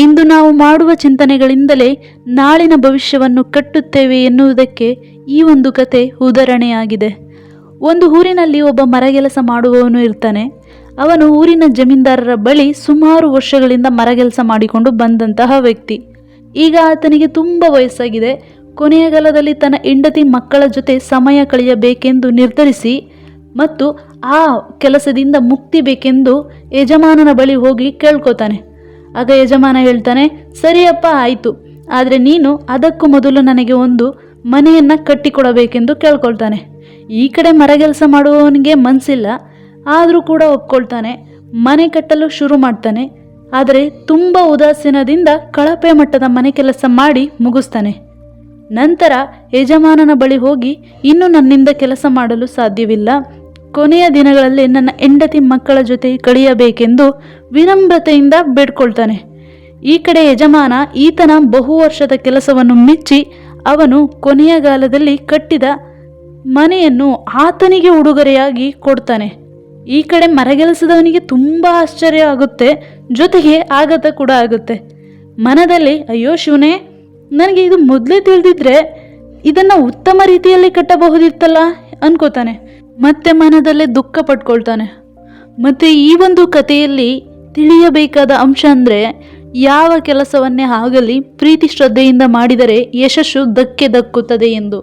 ಇಂದು ನಾವು ಮಾಡುವ ಚಿಂತನೆಗಳಿಂದಲೇ ನಾಳಿನ ಭವಿಷ್ಯವನ್ನು ಕಟ್ಟುತ್ತೇವೆ ಎನ್ನುವುದಕ್ಕೆ ಈ ಒಂದು ಕತೆ ಉದಾಹರಣೆಯಾಗಿದೆ. ಒಂದು ಊರಿನಲ್ಲಿ ಒಬ್ಬ ಮರಗೆಲಸ ಮಾಡುವವನು ಇರ್ತಾನೆ. ಅವನು ಊರಿನ ಜಮೀನ್ದಾರರ ಬಳಿ ಸುಮಾರು ವರ್ಷಗಳಿಂದ ಮರಗೆಲಸ ಮಾಡಿಕೊಂಡು ಬಂದಂತಹ ವ್ಯಕ್ತಿ. ಈಗ ಆತನಿಗೆ ತುಂಬ ವಯಸ್ಸಾಗಿದೆ. ಕೊನೆಯ ಕಾಲದಲ್ಲಿ ತನ್ನ ಹೆಂಡತಿ ಮಕ್ಕಳ ಜೊತೆ ಸಮಯ ಕಳೆಯಬೇಕೆಂದು ನಿರ್ಧರಿಸಿ ಮತ್ತು ಆ ಕೆಲಸದಿಂದ ಮುಕ್ತಿ ಬೇಕೆಂದು ಯಜಮಾನನ ಬಳಿ ಹೋಗಿ ಕೇಳ್ಕೊತಾನೆ. ಆಗ ಯಜಮಾನ ಹೇಳ್ತಾನೆ, ಸರಿಯಪ್ಪ ಆಯಿತು, ಆದರೆ ನೀನು ಅದಕ್ಕೂ ಮೊದಲು ನನಗೆ ಒಂದು ಮನೆಯನ್ನು ಕಟ್ಟಿಕೊಡಬೇಕೆಂದು ಕೇಳ್ಕೊಳ್ತಾನೆ. ಈ ಕಡೆ ಮರಗೆಲಸ ಮಾಡುವವನಿಗೆ ಮನಸ್ಸಿಲ್ಲ, ಆದರೂ ಕೂಡ ಒಪ್ಕೊಳ್ತಾನೆ. ಮನೆ ಕಟ್ಟಲು ಶುರು ಮಾಡ್ತಾನೆ. ಆದರೆ ತುಂಬ ಉದಾಸೀನದಿಂದ ಕಳಪೆ ಮಟ್ಟದ ಮನೆ ಕೆಲಸ ಮಾಡಿ ಮುಗಿಸ್ತಾನೆ. ನಂತರ ಯಜಮಾನನ ಬಳಿ ಹೋಗಿ, ಇನ್ನು ನನ್ನಿಂದ ಕೆಲಸ ಮಾಡಲು ಸಾಧ್ಯವಿಲ್ಲ, ಕೊನೆಯ ದಿನಗಳಲ್ಲಿ ನನ್ನ ಹೆಂಡತಿ ಮಕ್ಕಳ ಜೊತೆ ಕಳೆಯಬೇಕೆಂದು ವಿನಮ್ರತೆಯಿಂದ ಬೇಡ್ಕೊಳ್ತಾನೆ. ಈ ಕಡೆ ಯಜಮಾನ ಈತನ ಬಹು ವರ್ಷದ ಕೆಲಸವನ್ನು ಮೆಚ್ಚಿ ಅವನು ಕೊನೆಯ ಕಾಲದಲ್ಲಿ ಕಟ್ಟಿದ ಮನೆಯನ್ನು ಆತನಿಗೆ ಉಡುಗೊರೆಯಾಗಿ ಕೊಡ್ತಾನೆ. ಈ ಕಡೆ ಮರಗೆಲಸದವನಿಗೆ ತುಂಬ ಆಶ್ಚರ್ಯ ಆಗುತ್ತೆ, ಜೊತೆಗೆ ಆಘಾತ ಕೂಡ ಆಗುತ್ತೆ. ಮನದಲ್ಲಿ ಅಯ್ಯೋ ಶಿವನೇ, ನನಗೆ ಇದು ಮೊದಲೇ ತಿಳಿದಿದ್ರೆ ಇದನ್ನು ಉತ್ತಮ ರೀತಿಯಲ್ಲಿ ಕಟ್ಟಬಹುದಿತ್ತಲ್ಲ ಅನ್ಕೋತಾನೆ. ಮತ್ತೆ ಮನದಲ್ಲೇ ದುಃಖ ಪಡ್ಕೊಳ್ತಾನೆ. ಮತ್ತು ಈ ಒಂದು ಕಥೆಯಲ್ಲಿ ತಿಳಿಯಬೇಕಾದ ಅಂಶ ಅಂದರೆ, ಯಾವ ಕೆಲಸವನ್ನೇ ಆಗಲಿ ಪ್ರೀತಿ ಶ್ರದ್ಧೆಯಿಂದ ಮಾಡಿದರೆ ಯಶಸ್ಸು ದಕ್ಕುತ್ತದೆ ಎಂದು.